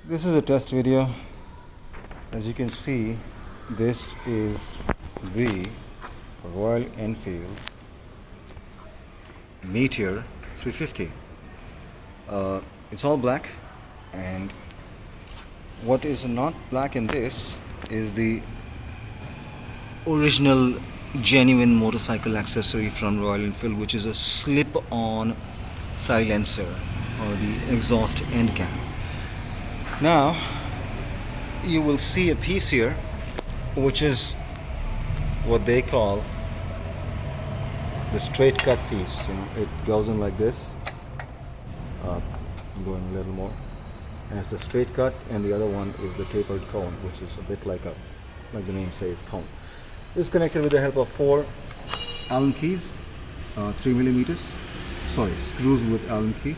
This is a test video. As you can see, this is the Royal Enfield Meteor 350. It's all black, and what is not black in this is the original genuine motorcycle accessory from Royal Enfield, which is a slip-on silencer or the exhaust end cap. Now you will see a piece here which is what they call the straight cut piece. It goes in like this, going a little more, and it's the straight cut, and the other one is the tapered cone, which is a bit like the name says, cone. This is connected with the help of 4 Allen keys, 3 millimeters. Sorry, screws with Allen key,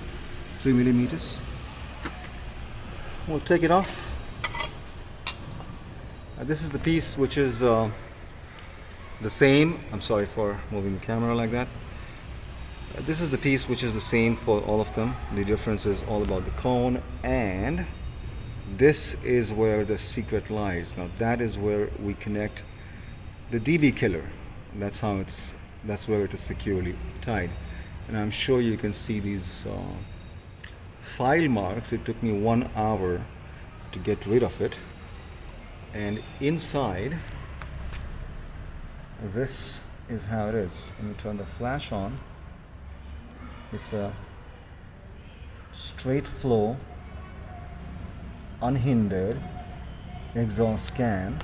3 millimeters. We'll take it off. This is the piece which is the same. I'm sorry for moving the camera like that. This is the piece which is the same for all of them. The difference is all about the cone, and this is where the secret lies. Now that is where we connect the DB killer. That's where it is securely tied. And I'm sure you can see these file marks. It took me 1 hour to get rid of it. And inside, this is how it is. When you turn the flash on, it's a straight flow, unhindered exhaust can,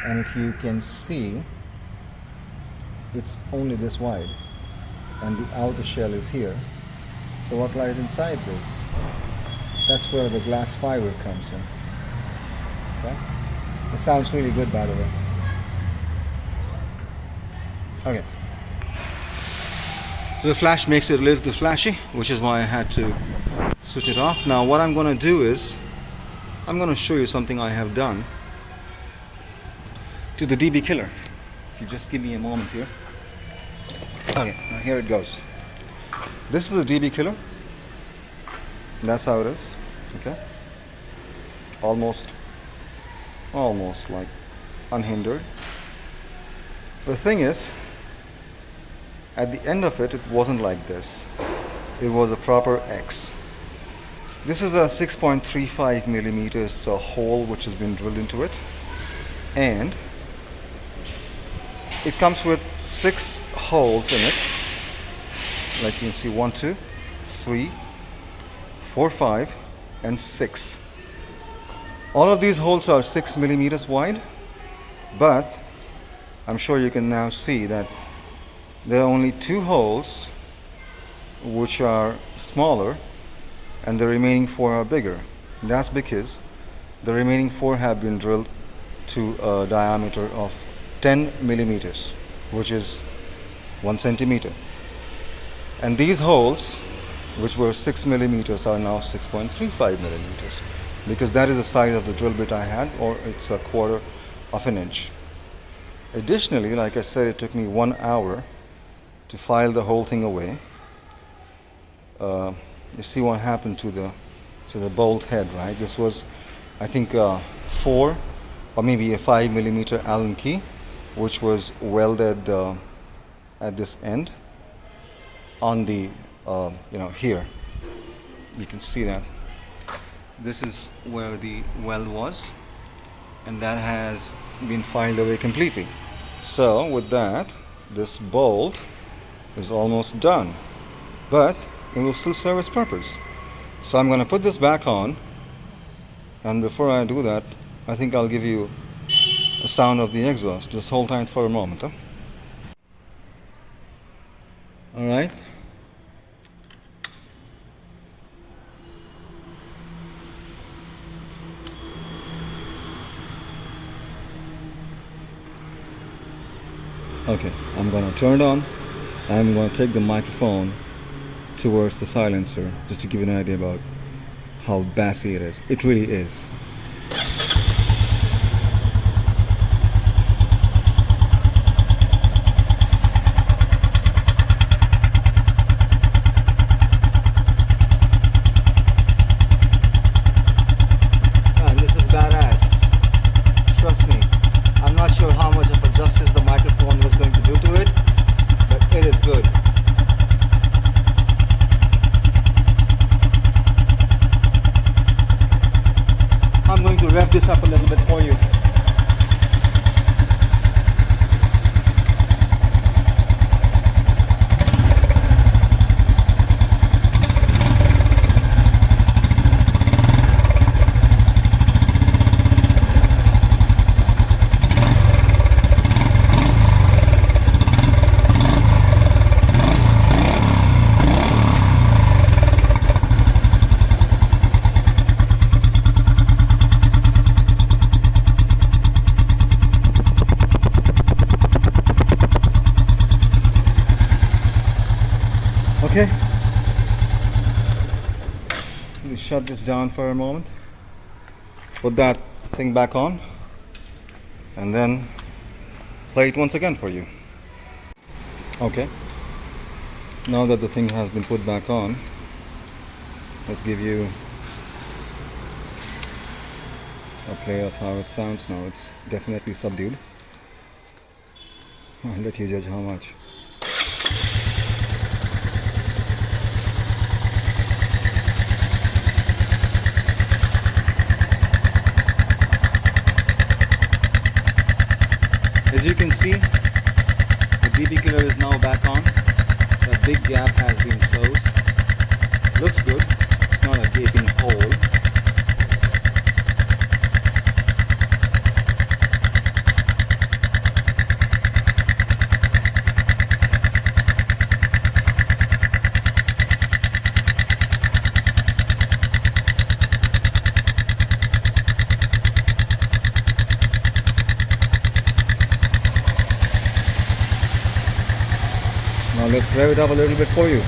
and if you can see, it's only this wide, and the outer shell is here. So what lies inside this? That's where the glass fiber comes in. Okay? It sounds really good, by the way. Okay. So the flash makes it a little too flashy, which is why I had to switch it off. Now what I'm going to do is, I'm going to show you something I have done to the DB killer. If you just give me a moment here. Okay, now here it goes. This is the DB killer. That's how it is. Okay. Almost like unhindered. The thing is, at the end of it, it wasn't like this. It was a proper X. This is a 6.35 millimeters hole which has been drilled into it, and it comes with 6 holes in it. Like you can see, 1, 2, 3, 4, 5, and 6. All of these holes are 6 millimeters wide, but I'm sure you can now see that there are only 2 holes which are smaller, and the remaining 4 are bigger. That's because the remaining 4 have been drilled to a diameter of 10 millimeters, which is 1 centimeter. And these holes, which were 6 millimeters, are now 6.35 millimeters, because that is the size of the drill bit I had, or it's a 1/4 of an inch. Additionally, like I said, it took me 1 hour to file the whole thing away. You see what happened to the bolt head, right? This was, I think, 4 or maybe a 5 millimeter Allen key, which was welded at this end on the here. You can see that this is where the weld was, and that has been filed away completely. So with that, this bolt is almost done, but it will still serve its purpose. So I'm going to put this back on, and before I do that, I think I'll give you a sound of the exhaust. Just hold tight for a moment. Alright. Okay, I'm going to turn it on. I'm going to take the microphone towards the silencer just to give you an idea about how bassy it is. It really is. this up a little bit for you. Okay, let me shut this down for a moment, put that thing back on, and then play it once again for you. Okay, now that the thing has been put back on, let's give you a play of how it sounds now. It's definitely subdued. I'll let you judge how much. As you can see, the dB killer is now back on. The big gap has been closed. Looks good. It's not a gaping hole. Now let's rev it up a little bit for you.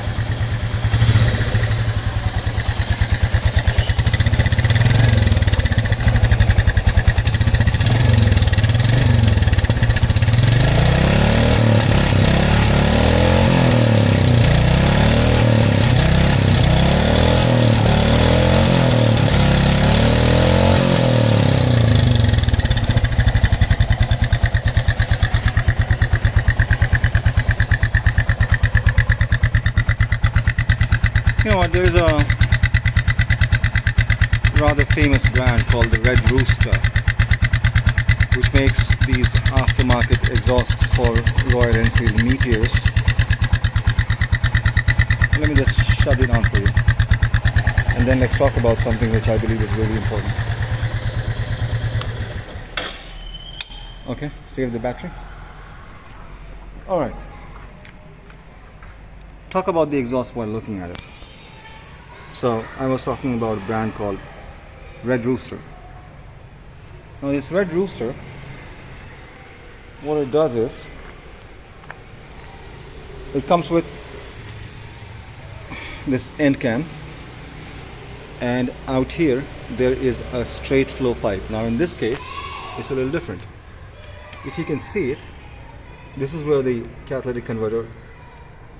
You know what, there's a rather famous brand called the Red Rooster, which makes these aftermarket exhausts for Royal Enfield Meteors. Let me just shut it on for you, and then let's talk about something which I believe is really important. Okay, save the battery. Alright, talk about the exhaust while looking at it. So I was talking about a brand called Red Rooster. Now this Red Rooster, what it does is, it comes with this end can, and out here there is a straight flow pipe. Now in this case, it's a little different. If you can see it, this is where the catalytic converter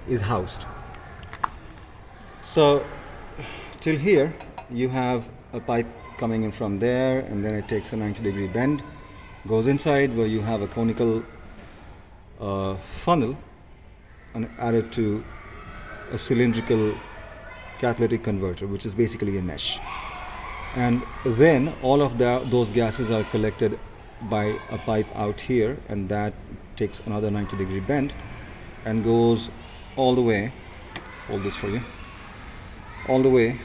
is housed. So till here you have a pipe coming in from there, and then it takes a 90-degree bend, goes inside where you have a conical funnel and added to a cylindrical catalytic converter, which is basically a mesh. And then all of those gases are collected by a pipe out here, and that takes another 90-degree bend and goes all the way, hold this for you, all the way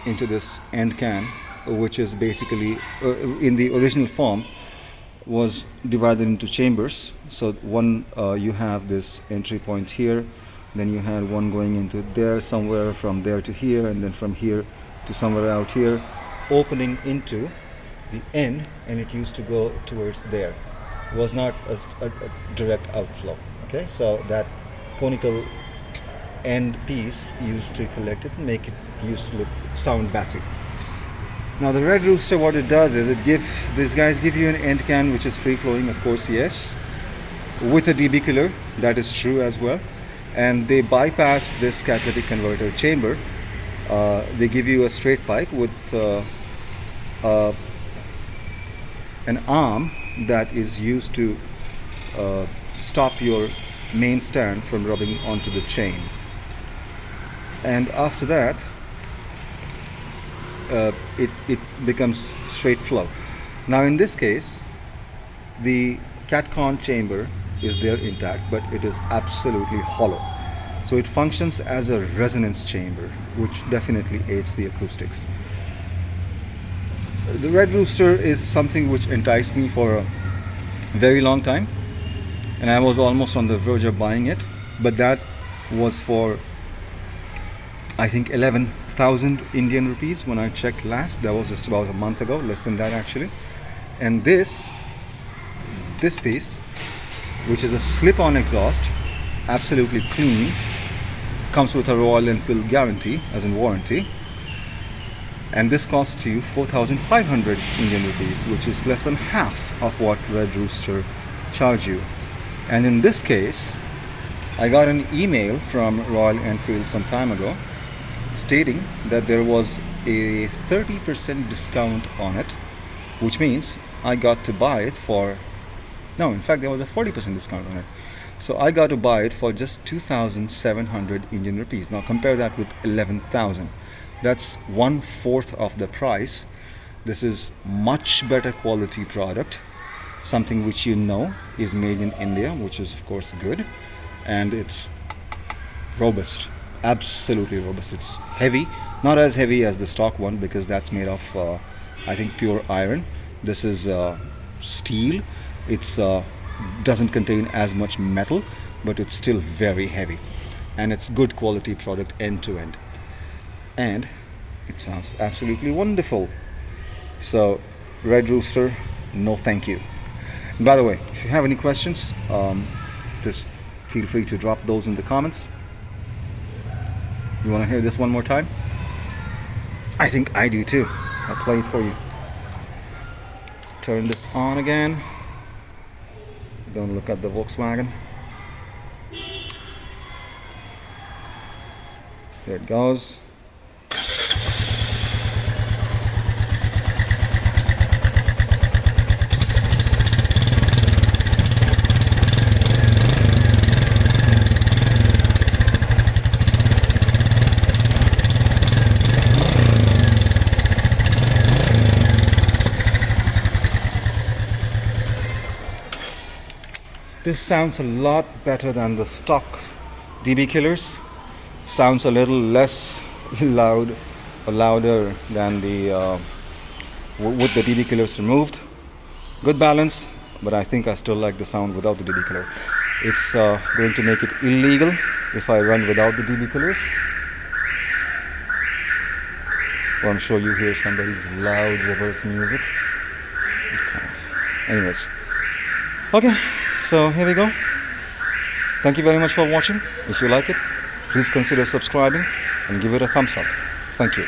into this end can, which is basically in the original form was divided into chambers. So one, you have this entry point here, then you had one going into there somewhere, from there to here, and then from here to somewhere out here, opening into the end, and it used to go towards there. It was not a direct outflow. Okay, so that conical end piece used to collect it and make it used to sound bassy. Now the Red Rooster, what it does is these guys give you an end can which is free flowing, of course, yes, with a dB killer, that is true as well, and they bypass this catalytic converter chamber. They give you a straight pipe with an arm that is used to stop your main stand from rubbing onto the chain. And after that, it becomes straight flow. Now in this case, the catcon chamber is there intact, but it is absolutely hollow. So it functions as a resonance chamber, which definitely aids the acoustics. The Red Rooster is something which enticed me for a very long time, and I was almost on the verge of buying it, but that was for, I think, 11,000 Indian rupees when I checked last. That was just about a month ago, less than that actually. And this piece, which is a slip-on exhaust, absolutely clean, comes with a Royal Enfield guarantee, as in warranty, and this costs you 4,500 Indian rupees, which is less than half of what Red Rooster charge you. And in this case, I got an email from Royal Enfield some time ago stating that there was a 30% discount on it, which means I got to buy it for, no, in fact there was a 40% discount on it. So I got to buy it for just 2,700 Indian rupees. Now compare that with 11,000. That's 1/4 of the price. This is much better quality product, something which you know is made in India, which is of course good, and it's robust, absolutely robust. It's heavy, not as heavy as the stock one because that's made of I think pure iron. This is steel. It's doesn't contain as much metal, but it's still very heavy, and it's good quality product end to end, and it sounds absolutely wonderful. So Red Rooster, no thank you. And by the way, if you have any questions, just feel free to drop those in the comments. You want to hear this one more time? I think I do too. I'll play it for you. Let's turn this on again. Don't look at the Volkswagen. There it goes. This sounds a lot better than the stock DB killers. Sounds a little less loud, louder than the with the DB killers removed. Good balance, but I think I still like the sound without the DB killer. It's going to make it illegal if I run without the DB killers. Well, I'm sure you hear somebody's loud reverse music. Anyways, okay. So here we go. Thank you very much for watching. If you like it, please consider subscribing and give it a thumbs up. Thank you.